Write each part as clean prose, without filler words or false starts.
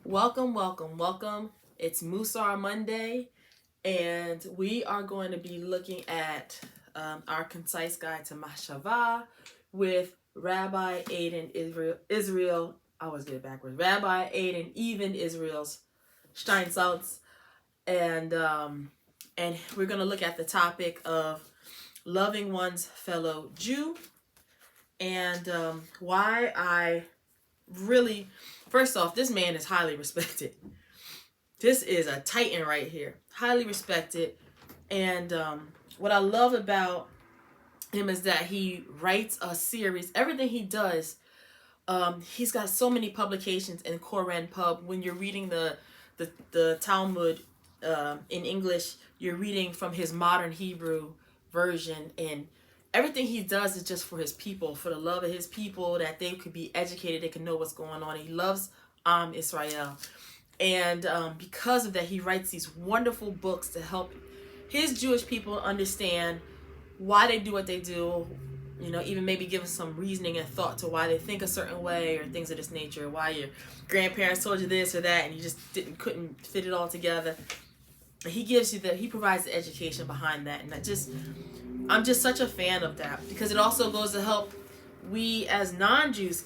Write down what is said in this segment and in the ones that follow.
Welcome, welcome, welcome. It's Mussar Monday, and we are going to be looking at our concise guide to Mashava with Rabbi Adin Israel. I always get it backwards. Rabbi Adin even Israel's Steinsaltz, and we're going to look at the topic of loving one's fellow Jew and why I really. First off, this man is highly respected. This is a titan right here. Highly respected. And what I love about him is that he writes a series. Everything he does, he's got so many publications in Koran Pub. When you're reading the Talmud in English, you're reading from his modern Hebrew version, and everything he does is just for his people, for the love of his people, that they could be educated, they could know what's going on. He loves Israel. And because of that, he writes these wonderful books to help his Jewish people understand why they do what they do, even maybe give us some reasoning and thought to why they think a certain way or things of this nature, why your grandparents told you this or that and you just couldn't fit it all together. And he provides the education behind that. And I'm just such a fan of that, because it also goes to help we as non-Jews,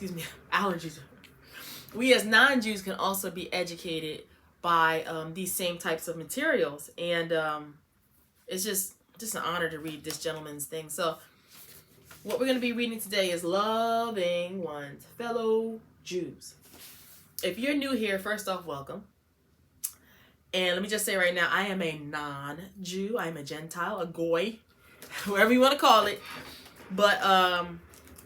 allergies. We as non-Jews can also be educated by these same types of materials. And it's just an honor to read this gentleman's thing. So what we're going to be reading today is loving one's fellow Jews. If you're new here, first off, welcome. And let me just say right now, I am a non-Jew. I'm a Gentile, a goy, whatever you want to call it. But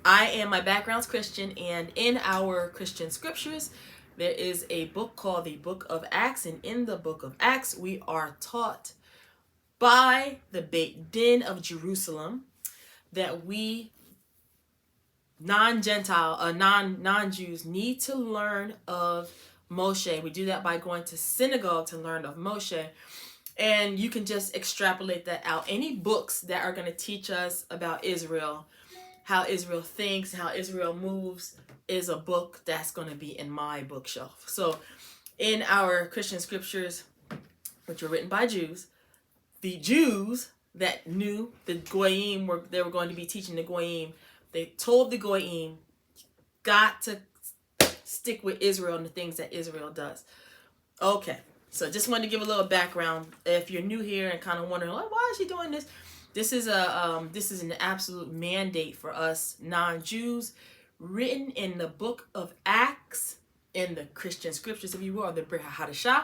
my background's Christian, and in our Christian scriptures, there is a book called the Book of Acts. And in the Book of Acts, we are taught by the Beit Din of Jerusalem that we non-Jews need to learn of Moshe. We do that by going to synagogue to learn of Moshe. And you can just extrapolate that out. Any books that are going to teach us about Israel, how Israel thinks, how Israel moves, is a book that's going to be in my bookshelf. So in our Christian scriptures, which were written by Jews, the Jews that knew the Goyim they were going to be teaching the Goyim, they told the Goyim, got to stick with Israel and the things that Israel does. Okay, so just wanted to give a little background. If you're new here and kind of wondering, like, why is she doing this? This is an absolute mandate for us non-Jews, written in the Book of Acts, in the Christian scriptures, if you will, the Brit Hadashah,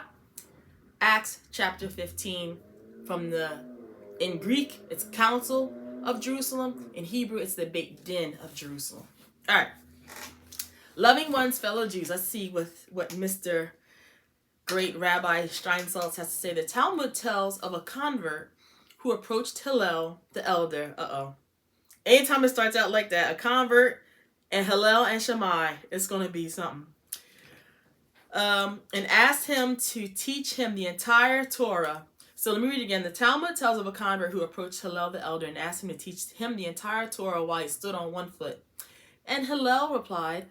Acts chapter 15. In Greek, it's Council of Jerusalem. In Hebrew, it's the Beit Din of Jerusalem. All right. Loving one's fellow Jews. Let's see what Mr. Great Rabbi Steinsaltz has to say. The Talmud tells of a convert who approached Hillel, the elder. Anytime it starts out like that, a convert and Hillel and Shammai, it's going to be something. And asked him to teach him the entire Torah. So let me read it again. The Talmud tells of a convert who approached Hillel the elder and asked him to teach him the entire Torah while he stood on one foot. And Hillel replied,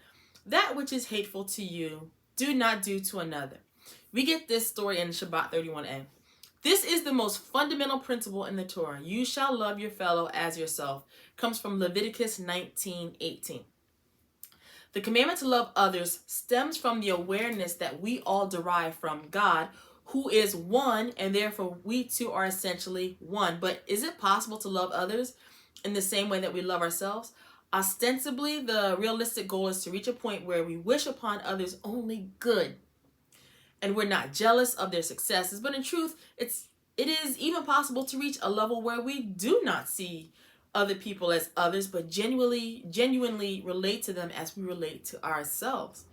"That which is hateful to you, do not do to another." We get this story in Shabbat 31a. This is the most fundamental principle in the Torah. You shall love your fellow as yourself. Comes from Leviticus 19:18. The commandment to love others stems from the awareness that we all derive from God, who is one, and therefore we too are essentially one. But is it possible to love others in the same way that we love ourselves? Ostensibly, the realistic goal is to reach a point where we wish upon others only good, and we're not jealous of their successes. But in truth, it is even possible to reach a level where we do not see other people as others, but genuinely relate to them as we relate to ourselves.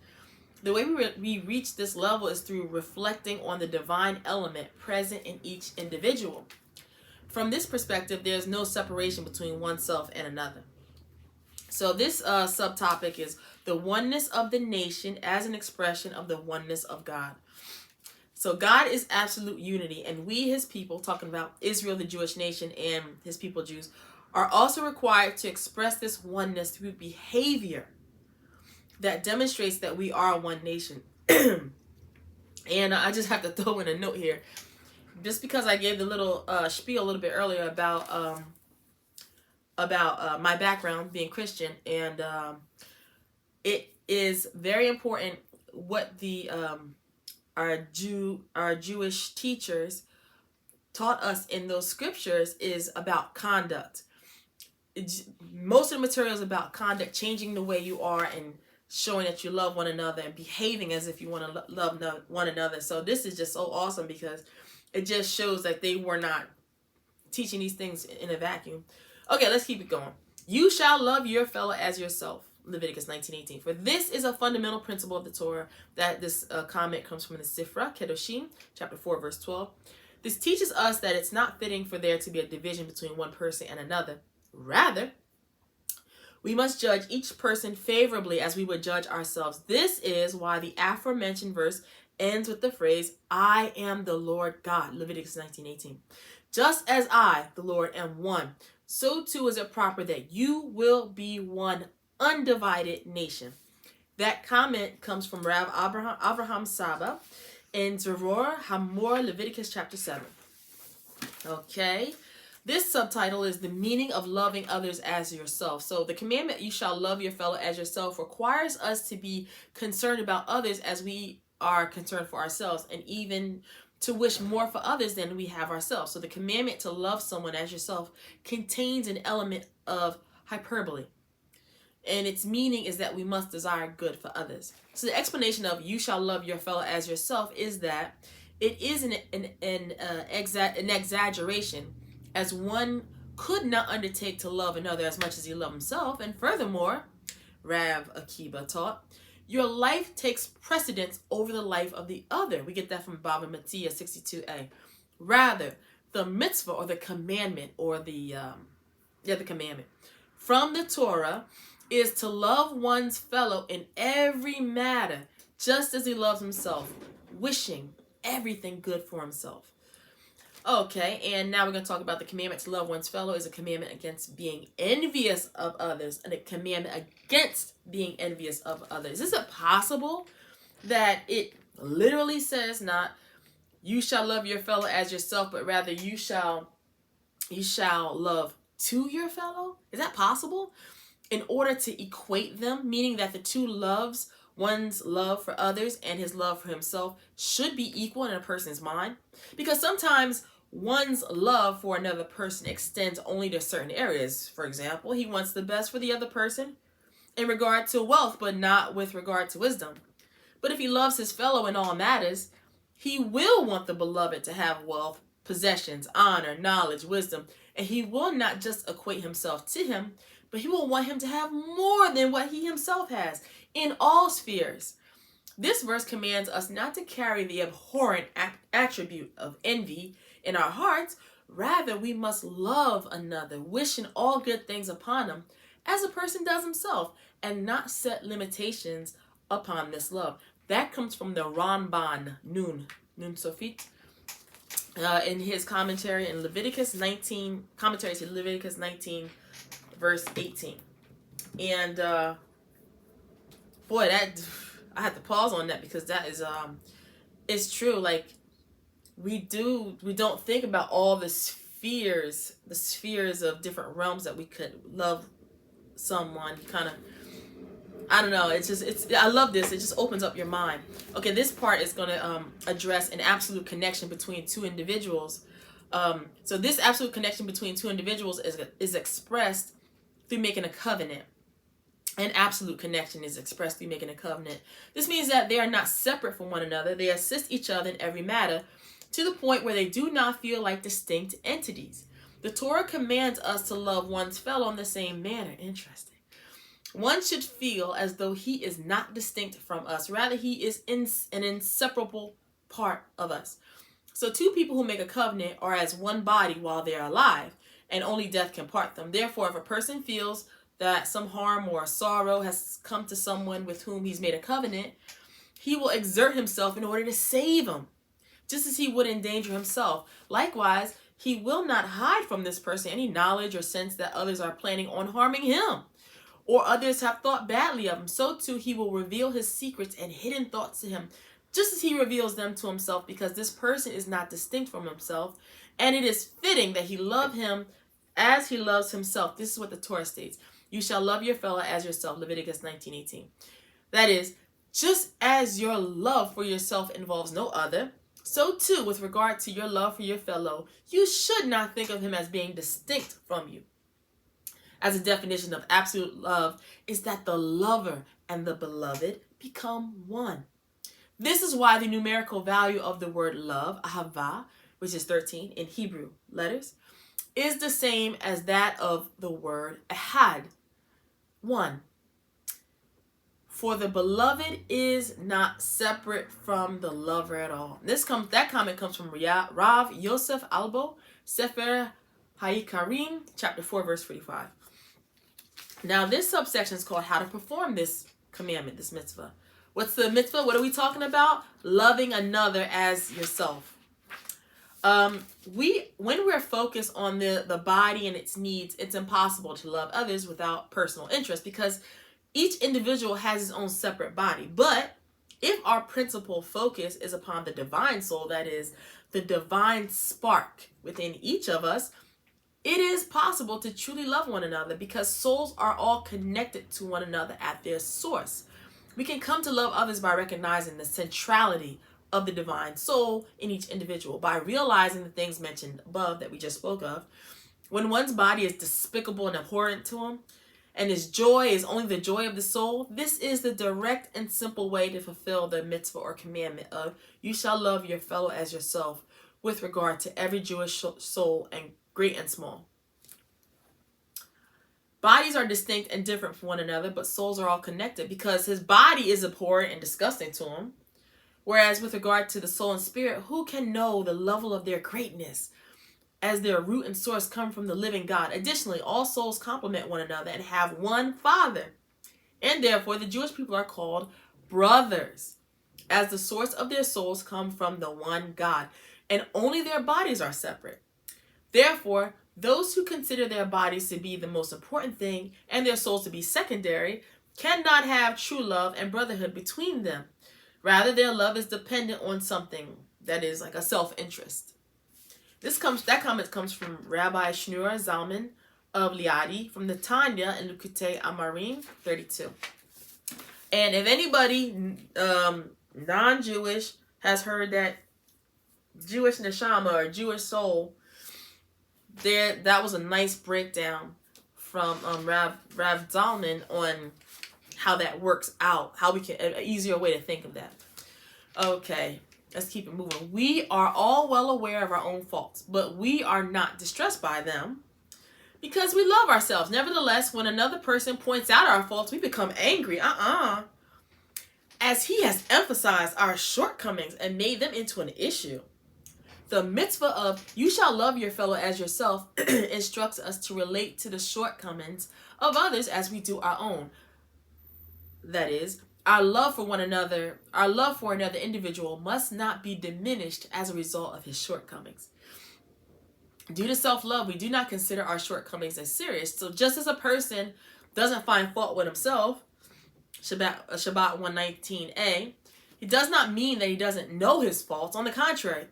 The way we reach this level is through reflecting on the divine element present in each individual. From this perspective, there's no separation between oneself and another. So this subtopic is the oneness of the nation as an expression of the oneness of God. So God is absolute unity, and we, his people, talking about Israel, the Jewish nation, and his people, Jews, are also required to express this oneness through behavior that demonstrates that we are one nation. And I just have to throw in a note here. Just because I gave the little spiel a little bit earlier about my background being Christian, and it is very important what the our Jewish teachers taught us in those scriptures is about conduct. Most of the material is about conduct, changing the way you are and showing that you love one another and behaving as if you want to love one another. So this is just so awesome because it just shows that they were not teaching these things in a vacuum. Okay, let's keep it going. You shall love your fellow as yourself. Leviticus 19:18. For this is a fundamental principle of the Torah. That this comment comes from the Sifra Kedoshim, chapter 4, verse 12. This teaches us that it's not fitting for there to be a division between one person and another. Rather, we must judge each person favorably as we would judge ourselves. This is why the aforementioned verse ends with the phrase, I am the Lord God, Leviticus 19:18. Just as I, the Lord, am one, so too is it proper that you will be one undivided nation. That comment comes from Rav Abraham Saba in Zeror Hamor, Leviticus chapter 7. Okay. This subtitle is the meaning of loving others as yourself. So the commandment, you shall love your fellow as yourself, requires us to be concerned about others as we are concerned for ourselves, and even to wish more for others than we have ourselves. So the commandment to love someone as yourself contains an element of hyperbole. And its meaning is that we must desire good for others. So the explanation of you shall love your fellow as yourself is that it is an exaggeration, as one could not undertake to love another as much as he loved himself. And furthermore, Rav Akiba taught, your life takes precedence over the life of the other. We get that from Baba Mattia 62a. Rather, the mitzvah or the commandment or the commandment from the Torah is to love one's fellow in every matter, just as he loves himself, wishing everything good for himself. Okay, and now we're going to talk about the commandment to love one's fellow is a commandment against being envious of others, and a commandment against being envious of others. Is it possible that it literally says not you shall love your fellow as yourself, but rather you shall love to your fellow? Is that possible? In order to equate them, meaning that the two loves, one's love for others and his love for himself, should be equal in a person's mind. Because sometimes one's love for another person extends only to certain areas. For example, he wants the best for the other person in regard to wealth, but not with regard to wisdom. But if he loves his fellow in all matters, he will want the beloved to have wealth, possessions, honor, knowledge, wisdom, and he will not just equate himself to him, but he will want him to have more than what he himself has in all spheres. This verse commands us not to carry the abhorrent attribute of envy in our hearts. Rather, we must love another, wishing all good things upon him, as a person does himself, and not set limitations upon this love. That comes from the Ramban Nun Sofit, in his commentary in Leviticus 19, commentary to Leviticus 19, verse 18. And boy, that I had to pause on that because that is it's true. Like we don't think about all the spheres of different realms that we could love someone. You kind of, I don't know, I love this. It just opens up your mind. Okay, this part is going to address an absolute connection between two individuals. So this absolute connection between two individuals is expressed through making a covenant. An absolute connection is expressed through making a covenant. This means that they are not separate from one another. They assist each other in every matter to the point where they do not feel like distinct entities. The Torah commands us to love one's fellow in the same manner. Interesting. One should feel as though he is not distinct from us. Rather, he is an inseparable part of us. So two people who make a covenant are as one body while they are alive, and only death can part them. Therefore, if a person feels that some harm or sorrow has come to someone with whom he's made a covenant, he will exert himself in order to save him, just as he would endanger himself. Likewise, he will not hide from this person any knowledge or sense that others are planning on harming him, or others have thought badly of him. So too, he will reveal his secrets and hidden thoughts to him. just as he reveals them to himself, because this person is not distinct from himself, and it is fitting that he love him as he loves himself. This is what the Torah states. You shall love your fellow as yourself, Leviticus 19:18. That is, just as your love for yourself involves no other, so too, with regard to your love for your fellow, you should not think of him as being distinct from you. As a definition of absolute love is that the lover and the beloved become one. This is why the numerical value of the word love, ahava, which is 13 in Hebrew letters, is the same as that of the word ehad, one. For the beloved is not separate from the lover at all. That comment comes from Rav Yosef Albo, Sefer Hayikarim, chapter 4, verse 45. Now, this subsection is called how to perform this commandment, this mitzvah. What's the mitzvah? What are we talking about? Loving another as yourself. When we're focused on the body and its needs, it's impossible to love others without personal interest, because each individual has his own separate body. But if our principal focus is upon the divine soul, that is, the divine spark within each of us, it is possible to truly love one another, because souls are all connected to one another at their source. We can come to love others by recognizing the centrality of the divine soul in each individual, by realizing the things mentioned above that we just spoke of. When one's body is despicable and abhorrent to him, and his joy is only the joy of the soul, this is the direct and simple way to fulfill the mitzvah or commandment of you shall love your fellow as yourself, with regard to every Jewish soul, and great and small. Bodies are distinct and different from one another, but souls are all connected, because his body is abhorrent and disgusting to him. Whereas with regard to the soul and spirit, who can know the level of their greatness, as their root and source come from the living God? Additionally, all souls complement one another and have one Father. And therefore, the Jewish people are called brothers, as the source of their souls come from the one God, and only their bodies are separate. Therefore, those who consider their bodies to be the most important thing and their souls to be secondary cannot have true love and brotherhood between them. Rather, their love is dependent on something that is like a self-interest. That comment comes from Rabbi Shneur Zalman of Liadi, from the Tanya in Likutei Amarim 32. And if anybody non-Jewish has heard that Jewish neshama or Jewish soul, that was a nice breakdown from Rav Zalman on how that works out, how we can, an easier way to think of that. Okay, let's keep it moving. We are all well aware of our own faults, but we are not distressed by them, because we love ourselves. Nevertheless, when another person points out our faults, we become angry. As he has emphasized our shortcomings and made them into an issue. The mitzvah of you shall love your fellow as yourself instructs us to relate to the shortcomings of others as we do our own. That is, our love for another individual must not be diminished as a result of his shortcomings. Due to self-love, we do not consider our shortcomings as serious. So just as a person doesn't find fault with himself, Shabbat 119a, it does not mean that he doesn't know his faults. On the contrary,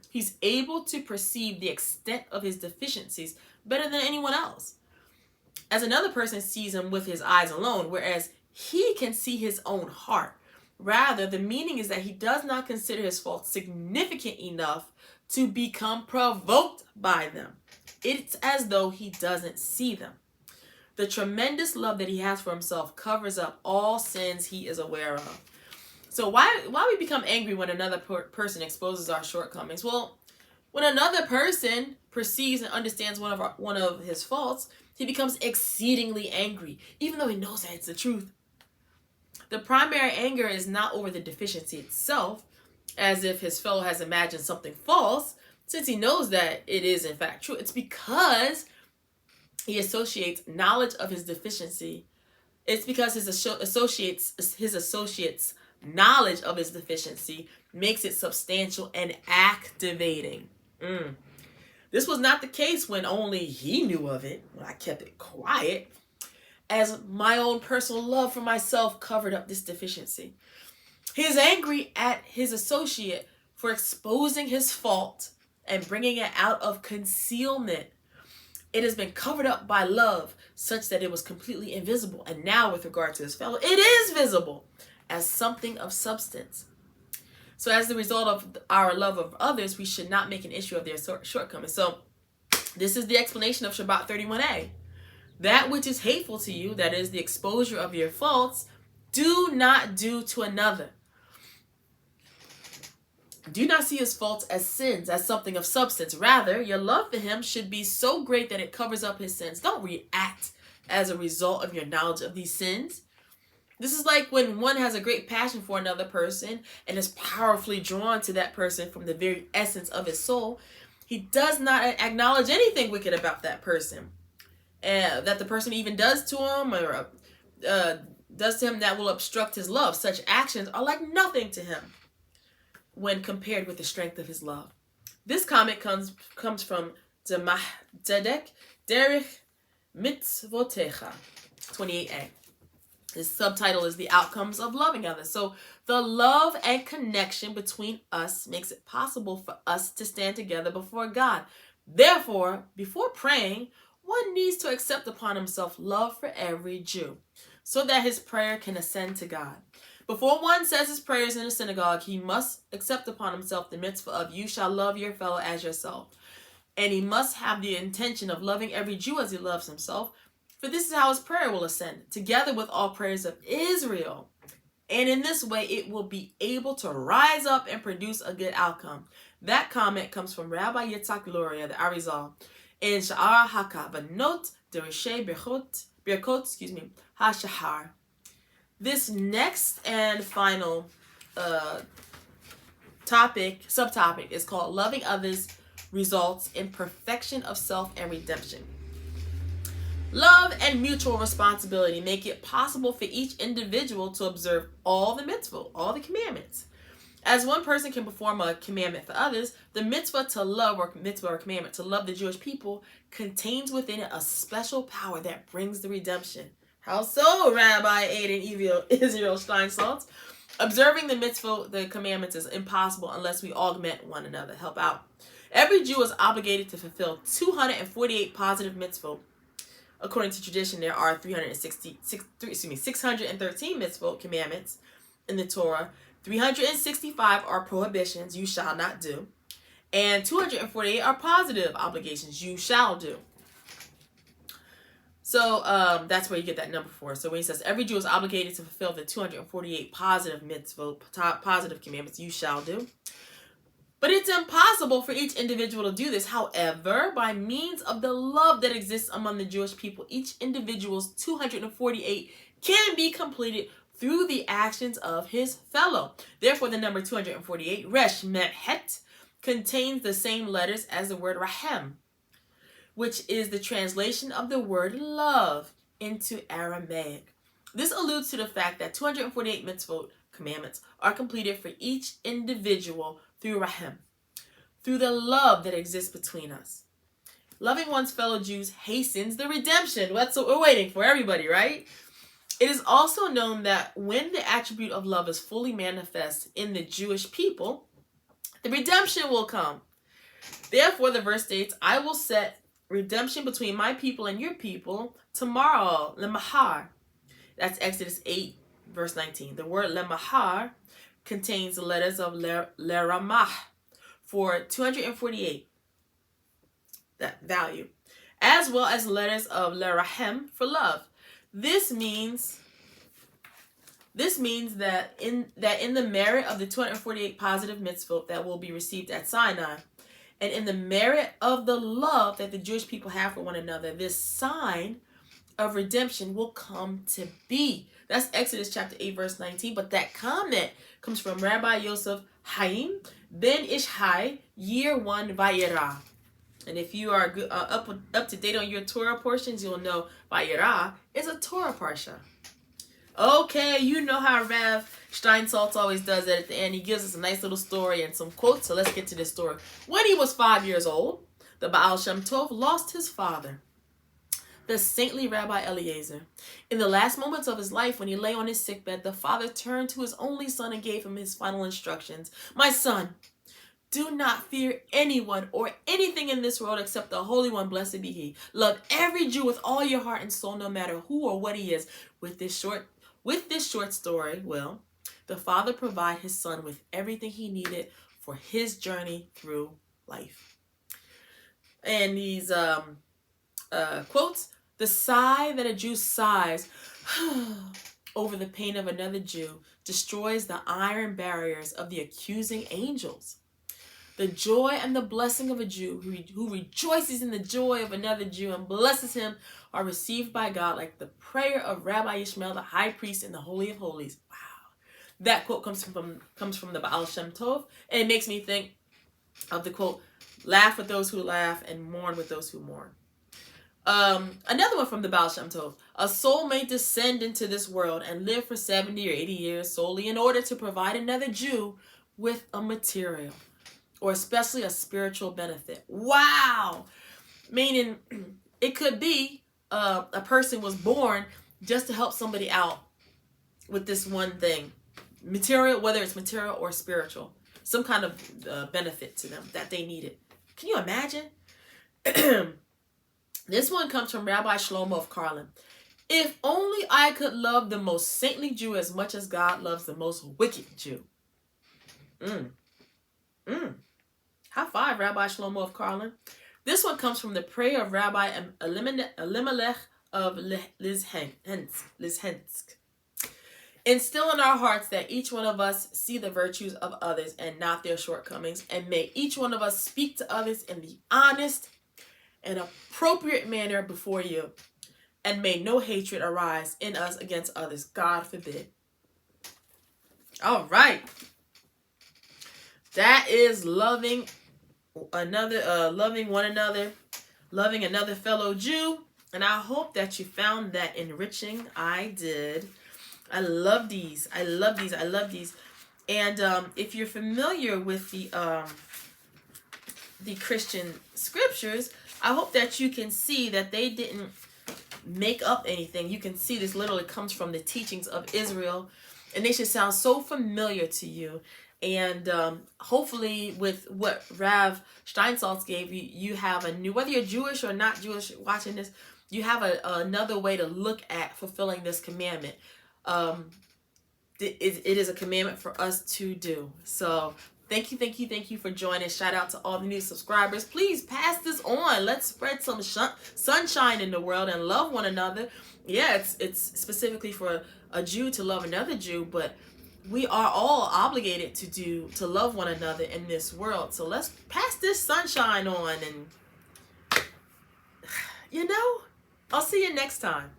he's able to perceive the extent of his deficiencies better than anyone else, as another person sees him with his eyes alone, whereas he can see his own heart. Rather, the meaning is that he does not consider his faults significant enough to become provoked by them. It's as though he doesn't see them. The tremendous love that he has for himself covers up all sins he is aware of. So why we become angry when another person exposes our shortcomings? Well, when another person perceives and understands one of his faults, he becomes exceedingly angry, even though he knows that it's the truth. The primary anger is not over the deficiency itself, as if his fellow has imagined something false, since he knows that it is in fact true. It's because he associates knowledge of his deficiency. It's because his associates' knowledge of his deficiency makes it substantial and activating. This was not the case when only he knew of it, when I kept it quiet, as my own personal love for myself covered up this deficiency. He is angry at his associate for exposing his fault and bringing it out of concealment. It has been covered up by love such that it was completely invisible. And now with regard to his fellow, it is visible as something of substance. So as the result of our love of others, we should not make an issue of their shortcomings. So this is the explanation of Shabbat 31a. That which is hateful to you, that is the exposure of your faults, do not do to another. Do not see his faults as sins, as something of substance. Rather, your love for him should be so great that it covers up his sins. Don't react as a result of your knowledge of these sins. This is like when one has a great passion for another person and is powerfully drawn to that person from the very essence of his soul. He does not acknowledge anything wicked about that person. That the person even does to him or does to him that will obstruct his love. Such actions are like nothing to him when compared with the strength of his love. This comment comes from Demah Tzedek Derech Mitzvotecha 28a. His subtitle is The Outcomes of Loving Others. So the love and connection between us makes it possible for us to stand together before God. Therefore, before praying, one needs to accept upon himself love for every Jew so that his prayer can ascend to God. Before one says his prayers in a synagogue, he must accept upon himself the mitzvah of you shall love your fellow as yourself. And he must have the intention of loving every Jew as he loves himself. For this is how his prayer will ascend, together with all prayers of Israel. And in this way, it will be able to rise up and produce a good outcome. That comment comes from Rabbi Yitzhak Luria, the Arizal, in Sha'ar HaKavanot Dereshei Birkot, HaShahar. This next and final subtopic is called Loving Others Results in Perfection of Self and Redemption. Love and mutual responsibility make it possible for each individual to observe all the mitzvot, all the commandments. As one person can perform a commandment for others, the mitzvah to love, or mitzvah or commandment to love the Jewish people, contains within it a special power that brings the redemption. How so, Rabbi Adin Israel Steinsaltz? Observing the mitzvah, the commandments, is impossible unless we augment one another, help out. Every Jew is obligated to fulfill 248 positive mitzvot. According to tradition, there are 613 mitzvot, commandments, in the Torah. 365 are prohibitions, you shall not do. And 248 are positive obligations, you shall do. So that's where you get that number for. So when he says every Jew is obligated to fulfill the 248 positive mitzvot, positive commandments, you shall do. But it's impossible for each individual to do this. However, by means of the love that exists among the Jewish people, each individual's 248 can be completed through the actions of his fellow. Therefore, the number 248, Resh Mem Het, contains the same letters as the word Rahem, which is the translation of the word love into Aramaic. This alludes to the fact that 248 mitzvot, commandments, are completed for each individual through Rahem, through the love that exists between us. Loving one's fellow Jews hastens the redemption. That's what we're waiting for, everybody, right? It is also known that when the attribute of love is fully manifest in the Jewish people, the redemption will come. Therefore, the verse states, I will set redemption between my people and your people tomorrow, lemahar. That's Exodus 8, verse 19. The word lemahar contains the letters of leramah for 248, that value, as well as letters of lerahem for love. This means that in the merit of the 248 positive mitzvot that will be received at Sinai, and in the merit of the love that the Jewish people have for one another, this sign of redemption will come to be. That's Exodus chapter 8, verse 19. But that comment comes from Rabbi Yosef Haim ben Ishai, year 1 Vayera. And if you are up to date on your Torah portions, you'll know Vayera is a Torah parsha. Okay, you know how Rav Steinsaltz always does it at the end. He gives us a nice little story and some quotes. So let's get to this story. When he was 5 years old, the Baal Shem Tov lost his father. The saintly Rabbi Eliezer. In the last moments of his life, when he lay on his sickbed, the father turned to his only son and gave him his final instructions. My son, do not fear anyone or anything in this world except the Holy One, blessed be He. Love every Jew with all your heart and soul, no matter who or what he is. With this short story, the father provided his son with everything he needed for his journey through life. And these quotes: the sigh that a Jew sighs over the pain of another Jew destroys the iron barriers of the accusing angels. The joy and the blessing of a Jew who rejoices in the joy of another Jew and blesses him are received by God like the prayer of Rabbi Ishmael, the high priest in the Holy of Holies. Wow. That quote comes from the Baal Shem Tov, and it makes me think of the quote, laugh with those who laugh and mourn with those who mourn. Another one from the Baal Shem Tov. A soul may descend into this world and live for 70 or 80 years solely in order to provide another Jew with a material or especially a spiritual benefit. Wow! Meaning, it could be a person was born just to help somebody out with this one thing. Material, whether it's material or spiritual. Some kind of benefit to them that they needed. Can you imagine? This one comes from Rabbi Shlomo of Karlin. If only I could love the most saintly Jew as much as God loves the most wicked Jew. High five, Rabbi Shlomo of Karlin. This one comes from the prayer of Rabbi Elimelech of Lizhensk. Instill in our hearts that each one of us see the virtues of others and not their shortcomings, and may each one of us speak to others in the honest and appropriate manner before you, and may no hatred arise in us against others. God forbid. All right. That is loving one another, loving another fellow Jew, and I hope that you found that enriching. I did. I love these. And if you're familiar with the Christian scriptures, I hope that you can see that they didn't make up anything. You can see this literally comes from the teachings of Israel, and they should sound so familiar to you. And hopefully with what Rav Steinsaltz gave you, you have a new, whether you're Jewish or not Jewish watching this, you have another way to look at fulfilling this commandment. It is a commandment for us to do. So thank you for joining. Shout out to all the new subscribers. Please pass this on. Let's spread some sunshine in the world and love one another. Yeah, it's specifically for a Jew to love another Jew, but we are all obligated to love one another in this world. So let's pass this sunshine on, and I'll see you next time.